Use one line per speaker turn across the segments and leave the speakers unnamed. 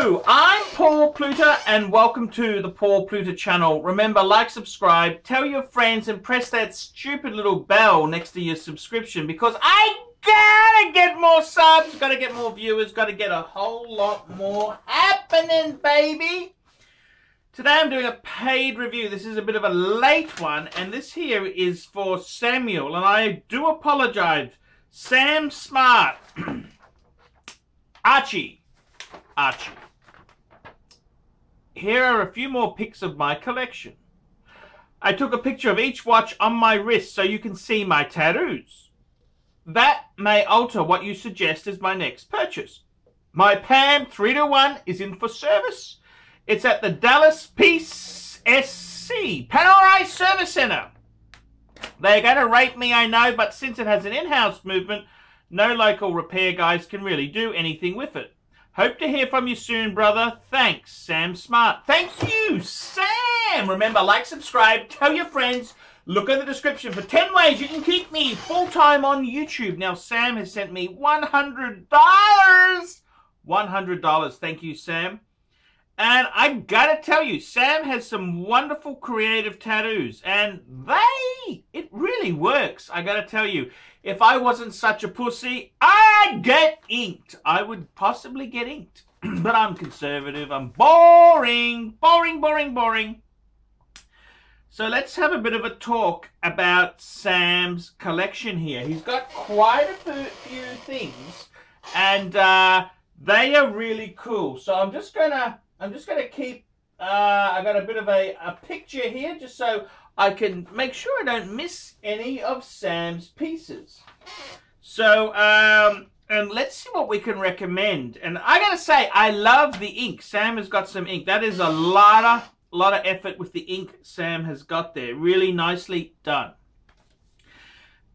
Hello, I'm Paul Pluta and welcome to the Paul Pluta channel. Remember, like, subscribe, tell your friends and press that stupid little bell next to your subscription because I gotta get more subs, gotta get more viewers, gotta get a whole lot more happening, baby. Today I'm doing a paid review. This is a bit of a late one and this here is for Samuel and I do apologize. Sam Smart. Archie. Here are a few more pics of my collection. I took a picture of each watch on my wrist so you can see my tattoos. That may alter what you suggest as my next purchase. My PAM 3-to-1 is in for service. It's at the Dallas PSC, Panerai Service Center. They're going to rate me, I know, but since it has an in-house movement, no local repair guys can really do anything with it. Hope to hear from you soon, brother. Thanks, Sam Smart. Thank you, Sam. Remember, like, subscribe, tell your friends. Look at the description for 10 ways you can keep me full-time on YouTube. Now, Sam has sent me $100. $100. Thank you, Sam. And I gotta tell you, Sam has some wonderful creative tattoos. And it really works. I gotta tell you. If I wasn't such a pussy, I'd get inked. I would possibly get inked. But I'm conservative. I'm boring. Boring. So let's have a bit of a talk about Sam's collection here. He's got quite a few things. And they are really cool. So I'm just gonna keep, I got a bit of a picture here just so I can make sure I don't miss any of Sam's pieces. So, and let's see what we can recommend. And I gotta say, I love the ink. Sam has got some ink. That is a lot of effort with the ink Sam has got there. Really nicely done.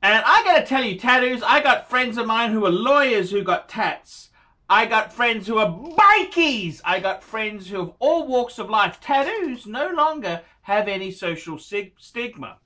And I gotta tell you, tattoos, I got friends of mine who are lawyers who got tats. I got friends who are bikies. I got friends who have all walks of life. Tattoos no longer have any social stigma.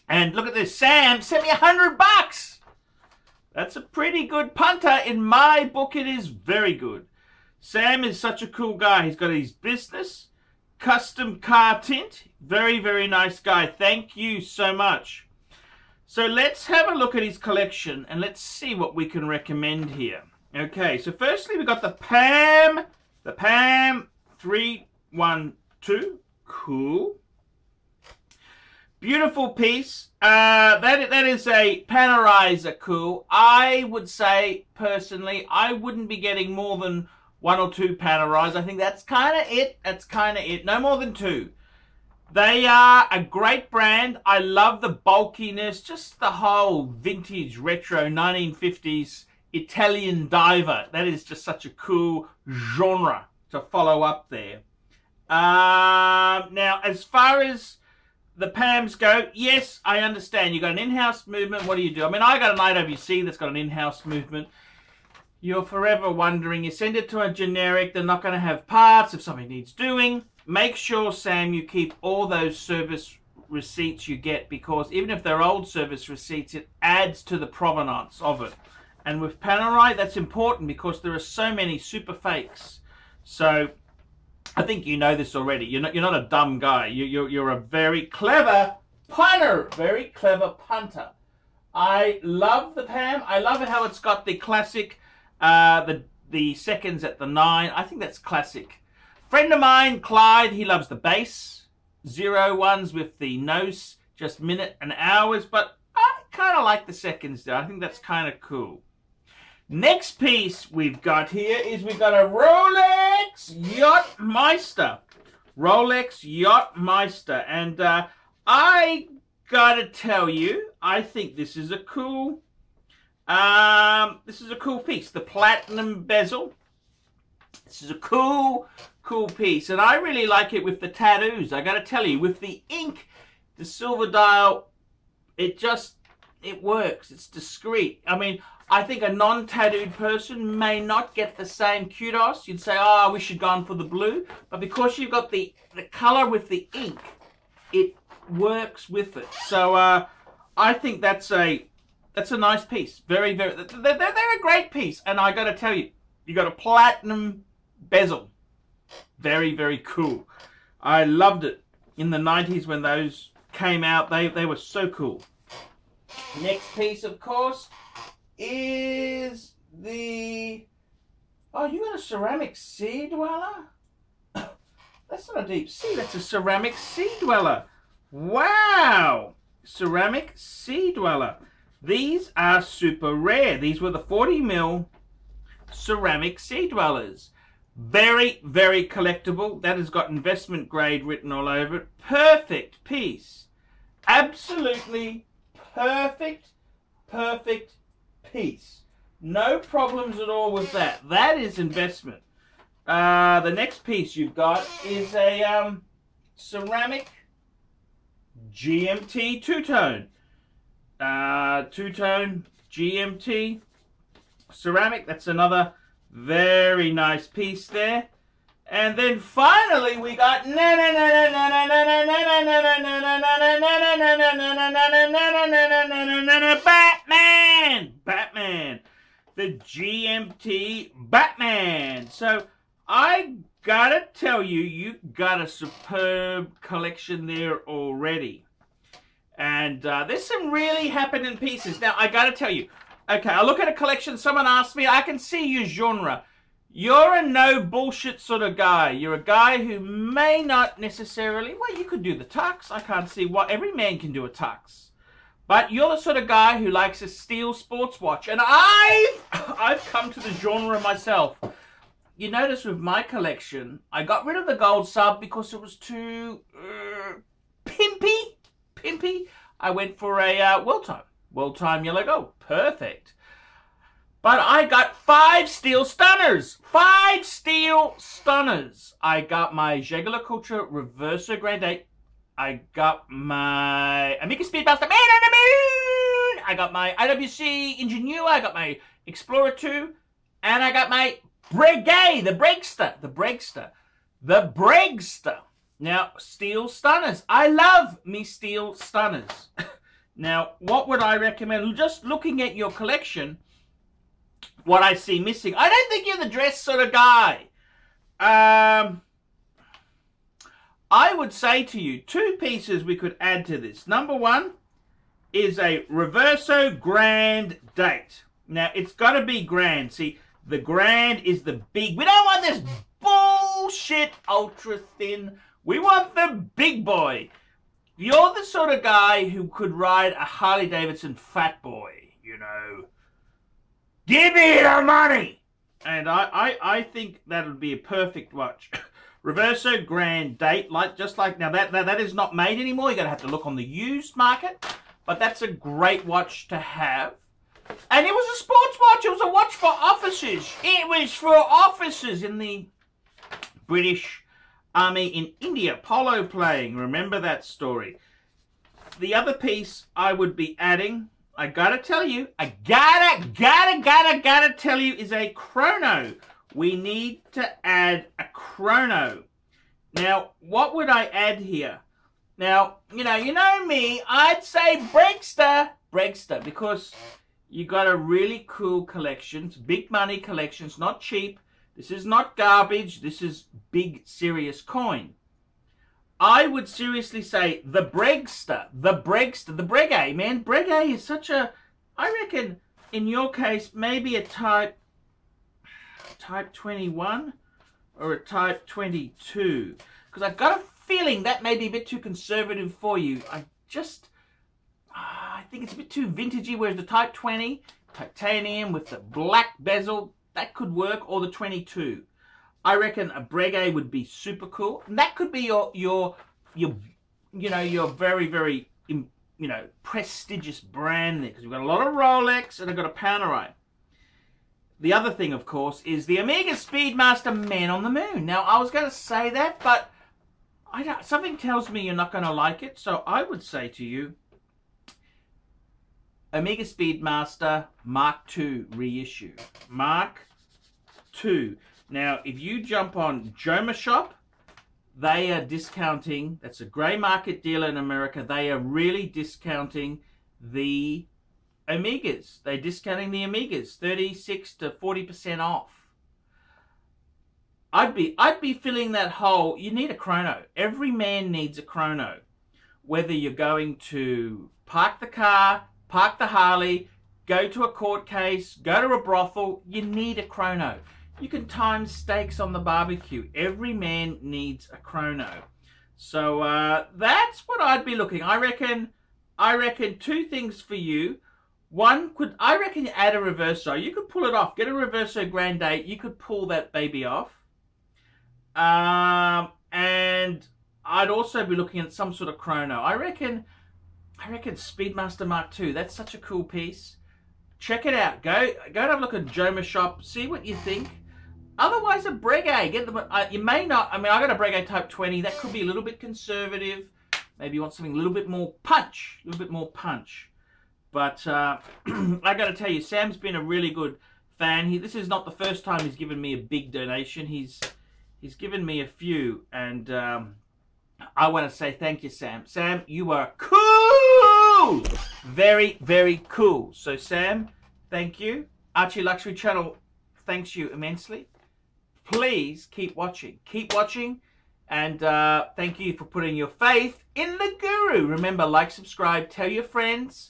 And look at this. Sam sent me $100. That's a pretty good punter. In my book, it is very good. Sam is such a cool guy. He's got his business, custom car tint. Very, very nice guy. Thank you so much. So let's have a look at his collection and let's see what we can recommend here. Okay, so firstly we've got the PAM 312. Cool. Beautiful piece. That is a Panerai cool. I would say, personally, I wouldn't be getting more than 1 or 2 Panerais. I think that's kind of it. No more than 2. They are a great brand. I love the bulkiness, just the whole vintage, retro, 1950s Italian diver. That is just such a cool genre to follow up there. Now, as far as the PAMs go, yes, I understand. You've got an in-house movement. What do you do? I mean, I got an IWC that's got an in-house movement. You're forever wondering. You send it to a generic. They're not going to have parts if something needs doing. Make sure, Sam, you keep all those service receipts you get because even if they're old service receipts, it adds to the provenance of it. And with Panerai, that's important because there are so many super fakes. So I think you know this already. You're not a dumb guy. You're a very clever punter. Very clever punter. I love the PAM. I love it how it's got the classic, the seconds at the 9. I think that's classic. Friend of mine, Clyde, he loves the base. 01s with the nose, just minute and hours. But I kind of like the seconds there. I think that's kind of cool. Next piece we've got here is we've got a Rolex Yachtmeister. Rolex Yachtmeister. And I gotta tell you, I think this is a cool piece. The platinum bezel. This is a cool piece. And I really like it with the tattoos. I gotta tell you, with the ink, the silver dial, it works. It's discreet. I mean, I think a non-tattooed person may not get the same kudos. You'd say, oh, I wish you'd gone for the blue. But because you've got the color with the ink, it works with it. So I think that's a nice piece. They're a great piece. And I got to tell you, you got a platinum bezel. Very, very cool. I loved it in the 90s when those came out. They were so cool. Next piece, of course, is the... Oh, you got a ceramic sea dweller? That's not a deep sea, that's a ceramic sea dweller. Wow! Ceramic sea dweller. These are super rare. These were the 40mm ceramic sea dwellers. Very, very collectible. That has got investment grade written all over it. Perfect piece. Absolutely perfect, perfect piece. No problems at all with that. That is investment. The next piece you've got is a ceramic GMT two-tone. Two-tone GMT ceramic. That's another very nice piece there. And then finally we got Batman. The GMT Batman. So I gotta tell you, you got a superb collection there already. And there's some really happening pieces. Now, I gotta tell you, okay, I look at a collection, someone asked me, I can see your genre. You're a no bullshit sort of guy. You're a guy who may not necessarily, well, you could do the tux. I can't see what, every man can do a tux. But you're the sort of guy who likes a steel sports watch. And I've come to the genre myself. You notice with my collection, I got rid of the gold sub because it was too pimpy. I went for a world time yellow gold. Perfect. But I got 5 steel stunners. 5 steel stunners. I got my Jaeger-LeCoultre Reverso Grade 8. I got my Amiga Speedmaster Man on the Moon. I got my IWC Ingenua. I got my Explorer 2. And I got my Breguet, the Bregster. Now, steel stunners. I love me steel stunners. Now, what would I recommend? Just looking at your collection, what I see missing. I don't think you're the dress sort of guy. I would say to you, 2 pieces we could add to this. Number 1 is a Reverso Grand Date. Now, it's got to be grand. See, the grand is the big. We don't want this bullshit ultra thin. We want the big boy. You're the sort of guy who could ride a Harley Davidson Fat Boy, you know. Give me the money! And I think that would be a perfect watch. Reverso Grand Date, just like now that is not made anymore. You're gonna have to look on the used market, but that's a great watch to have. And it was a sports watch. It was a watch for officers. It was for officers in the British Army in India, polo playing. Remember that story. The other piece I would be adding, I gotta tell you, I gotta tell you, is a chrono. We need to add a chrono. Now, what would I add here? Now, you know me, I'd say Bregster, because you got a really cool collection. It's big money collections, not cheap. This is not garbage. This is big, serious coin. I would seriously say the Breguet, the Breguet, man. Breguet is such a, I reckon, in your case, maybe a type 21 or a type 22. Because I've got a feeling that may be a bit too conservative for you. I think it's a bit too vintagey, whereas the type 20, titanium with the black bezel, that could work, or the 22. I reckon a Breguet would be super cool. And that could be your very, very, prestigious brand there. Because we've got a lot of Rolex and I've got a Panerai. The other thing, of course, is the Amiga Speedmaster Man on the Moon. Now, I was going to say that, but something tells me you're not going to like it. So I would say to you, Amiga Speedmaster Mark II reissue. Mark II. Now, if you jump on Joma Shop, they are discounting, that's a grey market dealer in America, they are really discounting the Amigas. They're discounting the Amigas, 36 to 40% off. I'd be filling that hole. You need a chrono. Every man needs a chrono. Whether you're going to park the car, park the Harley, go to a court case, go to a brothel, you need a chrono. You can time steaks on the barbecue. Every man needs a chrono. So that's what I'd be looking. I reckon 2 things for you. One, I reckon you add a reverso. You could pull it off. Get a reverso grande. You could pull that baby off. And I'd also be looking at some sort of chrono. I reckon Speedmaster Mark II. That's such a cool piece. Check it out. Go and have a look at Joma shop. See what you think. Otherwise, a Breguet. Get them. You may not. I mean, I got a Breguet Type 20. That could be a little bit conservative. Maybe you want something a little bit more punch. A little bit more punch. But I got to tell you, Sam's been a really good fan. This is not the first time he's given me a big donation. He's given me a few, and I want to say thank you, Sam. Sam, you are cool! Very, very cool. So, Sam, thank you. Archie Luxury Channel thanks you immensely. Please keep watching. Keep watching. And thank you for putting your faith in the guru. Remember, like, subscribe, tell your friends.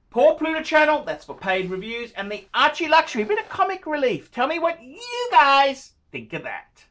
Poor Pluta Channel, that's for paid reviews. And the Archie Luxury, a bit of comic relief. Tell me what you guys think of that.